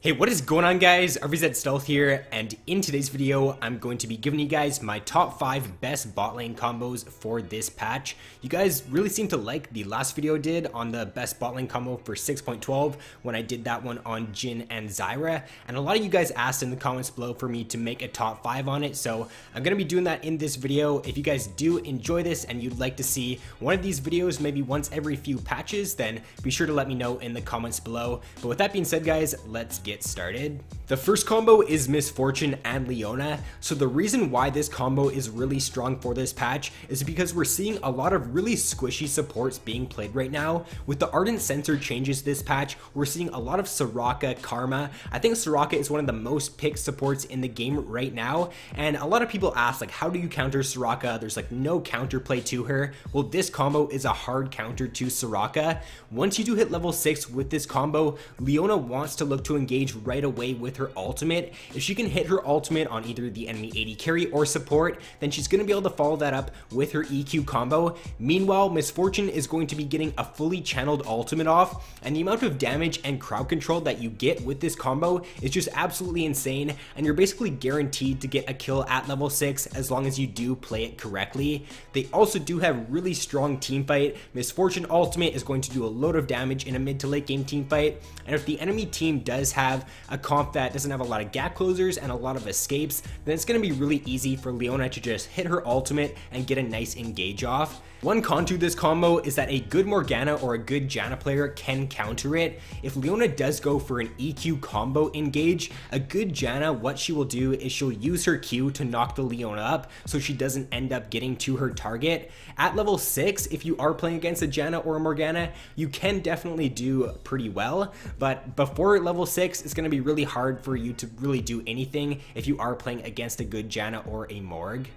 Hey, what is going on, guys? RvzStealth here, and in today's video, I'm going to be giving you guys my top 5 best bot lane combos for this patch. You guys really seem to like the last video I did on the best bot lane combo for 6.12 when I did that one on Jhin and Zyra, and a lot of you guys asked in the comments below for me to make a top 5 on it, so I'm going to be doing that in this video. If you guys do enjoy this and you'd like to see one of these videos maybe once every few patches, then be sure to let me know in the comments below. But with that being said, guys, let's get started. The first combo is Miss Fortune and Leona. So the reason why this combo is really strong for this patch is because we're seeing a lot of really squishy supports being played right now. With the Ardent Sensor changes this patch, we're seeing a lot of Soraka, Karma. I think Soraka is one of the most picked supports in the game right now, and a lot of people ask, like, how do you counter Soraka? There's like no counterplay to her. Well, this combo is a hard counter to Soraka. Once you do hit level 6 with this combo, Leona wants to look to engage right away with her ultimate. If she can hit her ultimate on either the enemy AD carry or support, then she's going to be able to follow that up with her EQ combo. Meanwhile, Miss Fortune is going to be getting a fully channeled ultimate off, and the amount of damage and crowd control that you get with this combo is just absolutely insane, and you're basically guaranteed to get a kill at level 6 as long as you do play it correctly. They also do have really strong team fight. Miss Fortune ultimate is going to do a load of damage in a mid to late game team fight, and if the enemy team does have a comp that doesn't have a lot of gap closers and a lot of escapes, then it's going to be really easy for Leona to just hit her ultimate and get a nice engage off. One con to this combo is that a good Morgana or a good Janna player can counter it. If Leona does go for an EQ combo engage, a good Janna, what she will do is she'll use her Q to knock the Leona up so she doesn't end up getting to her target. At level 6, if you are playing against a Janna or a Morgana, you can definitely do pretty well, but before level 6, it's going to be really hard for you to really do anything if you are playing against a good Janna or a Morg.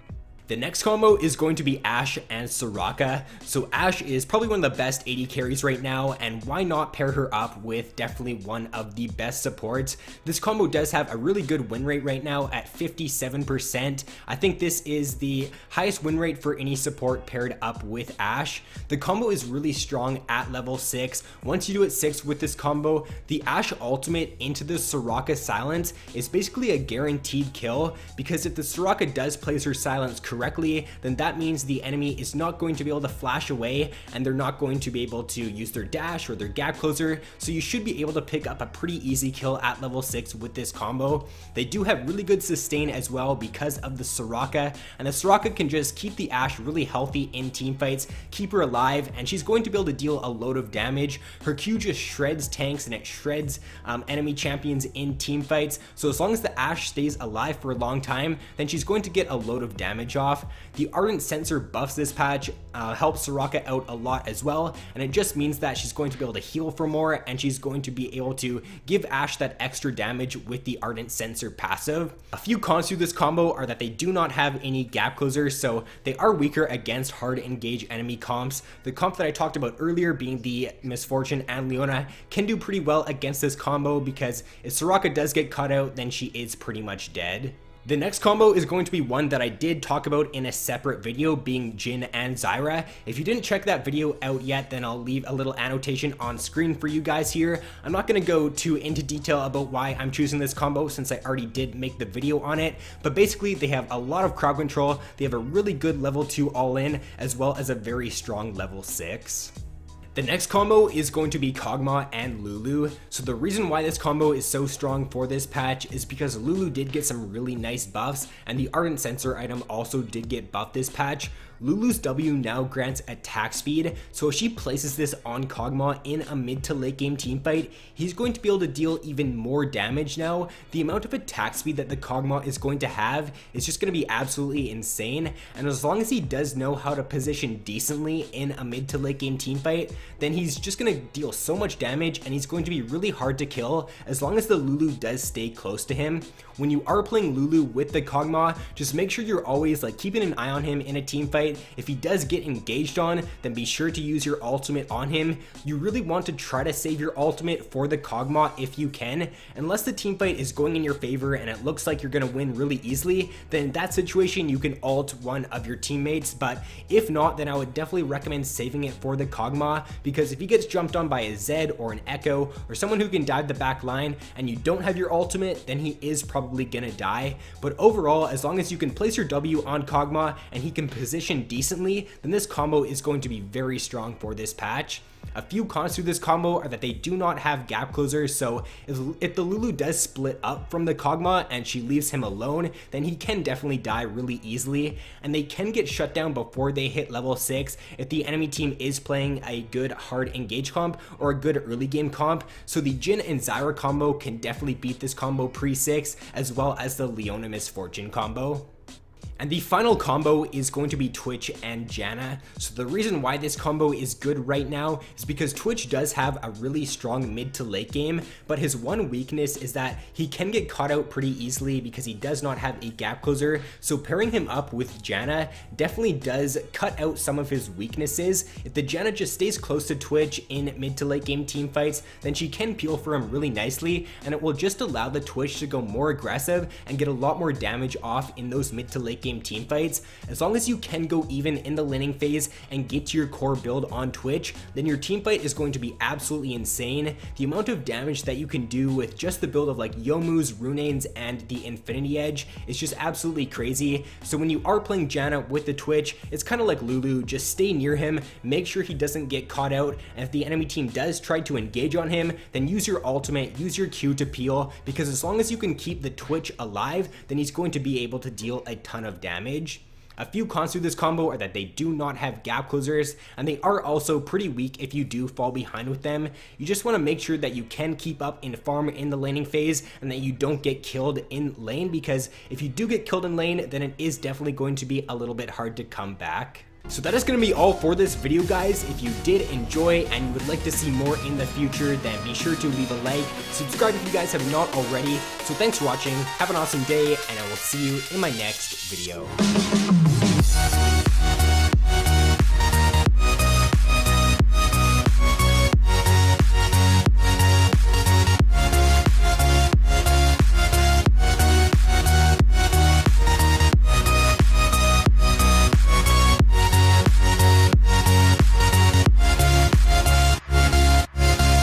The next combo is going to be Ashe and Soraka. So Ashe is probably one of the best AD carries right now, and why not pair her up with definitely one of the best supports. This combo does have a really good win rate right now at 57%. I think this is the highest win rate for any support paired up with Ashe. The combo is really strong at level 6. Once you do it 6 with this combo, the Ashe ultimate into the Soraka silence is basically a guaranteed kill, because if the Soraka does place her silence correctly, then that means the enemy is not going to be able to flash away, and they're not going to be able to use their dash or their gap closer, so you should be able to pick up a pretty easy kill at level 6 with this combo. They do have really good sustain as well because of the Soraka, and the Soraka can just keep the Ashe really healthy in team fights, keep her alive, and she's going to be able to deal a load of damage. Her Q just shreds tanks and it shreds enemy champions in team fights, so as long as the Ashe stays alive for a long time, then she's going to get a load of damage off. The Ardent Sensor buffs this patch helps Soraka out a lot as well, and it just means that she's going to be able to heal for more, and she's going to be able to give Ashe that extra damage with the Ardent Sensor passive. A few cons to this combo are that they do not have any gap closers, so they are weaker against hard engage enemy comps. The comp that I talked about earlier, being the Miss Fortune and Leona, can do pretty well against this combo, because if Soraka does get caught out, then she is pretty much dead. The next combo is going to be one that I did talk about in a separate video, being Jhin and Zyra. If you didn't check that video out yet, then I'll leave a little annotation on screen for you guys here. I'm not going to go too into detail about why I'm choosing this combo, since I already did make the video on it, but basically they have a lot of crowd control, they have a really good level 2 all-in, as well as a very strong level 6. The next combo is going to be Kogmaw and Lulu. So the reason why this combo is so strong for this patch is because Lulu did get some really nice buffs, and the Ardent Sensor item also did get buffed this patch. Lulu's W now grants attack speed, so if she places this on Kogmaw in a mid to late game team fight, he's going to be able to deal even more damage now. The amount of attack speed that the Kogmaw is going to have is just going to be absolutely insane, and as long as he does know how to position decently in a mid to late game team fight, then he's just going to deal so much damage, and he's going to be really hard to kill as long as the Lulu does stay close to him. When you are playing Lulu with the Kogmaw, just make sure you're always like keeping an eye on him in a team fight, fight, if he does get engaged on, then be sure to use your ultimate on him. You really want to try to save your ultimate for the Kogmaw if you can. Unless the team fight is going in your favor and it looks like you're going to win really easily, then in that situation you can ult one of your teammates. But if not, then I would definitely recommend saving it for the Kogmaw, because if he gets jumped on by a Zed or an Echo or someone who can dive the back line and you don't have your ultimate, then he is probably gonna die. But overall, as long as you can place your W on Kogmaw and he can position decently, then this combo is going to be very strong for this patch. A few cons to this combo are that they do not have gap closers, so if the Lulu does split up from the Kogmaw and she leaves him alone, then he can definitely die really easily, and they can get shut down before they hit level 6 if the enemy team is playing a good hard engage comp or a good early game comp. So the Jhin and Zyra combo can definitely beat this combo pre-6, as well as the Leona Misfortune combo. And the final combo is going to be Twitch and Janna. So the reason why this combo is good right now is because Twitch does have a really strong mid to late game, but his one weakness is that he can get caught out pretty easily because he does not have a gap closer. So pairing him up with Janna definitely does cut out some of his weaknesses. If the Janna just stays close to Twitch in mid to late game team fights, then she can peel for him really nicely, and it will just allow the Twitch to go more aggressive and get a lot more damage off in those mid to late game team fights. As long as you can go even in the laning phase and get to your core build on Twitch, then your team fight is going to be absolutely insane. The amount of damage that you can do with just the build of like Youmu's, Runane's, and the Infinity Edge is just absolutely crazy. So when you are playing Janna with the Twitch, it's kind of like Lulu, just stay near him, make sure he doesn't get caught out, and if the enemy team does try to engage on him, then use your ultimate, use your Q to peel, because as long as you can keep the Twitch alive, then he's going to be able to deal a ton of damage. A few cons to this combo are that they do not have gap closers, and they are also pretty weak if you do fall behind with them. You just want to make sure that you can keep up in farm in the laning phase and that you don't get killed in lane, because if you do get killed in lane, then it is definitely going to be a little bit hard to come back. So that is going to be all for this video, guys. If you did enjoy and you would like to see more in the future, then be sure to leave a like, subscribe if you guys have not already. So thanks for watching, have an awesome day, and I will see you in my next video.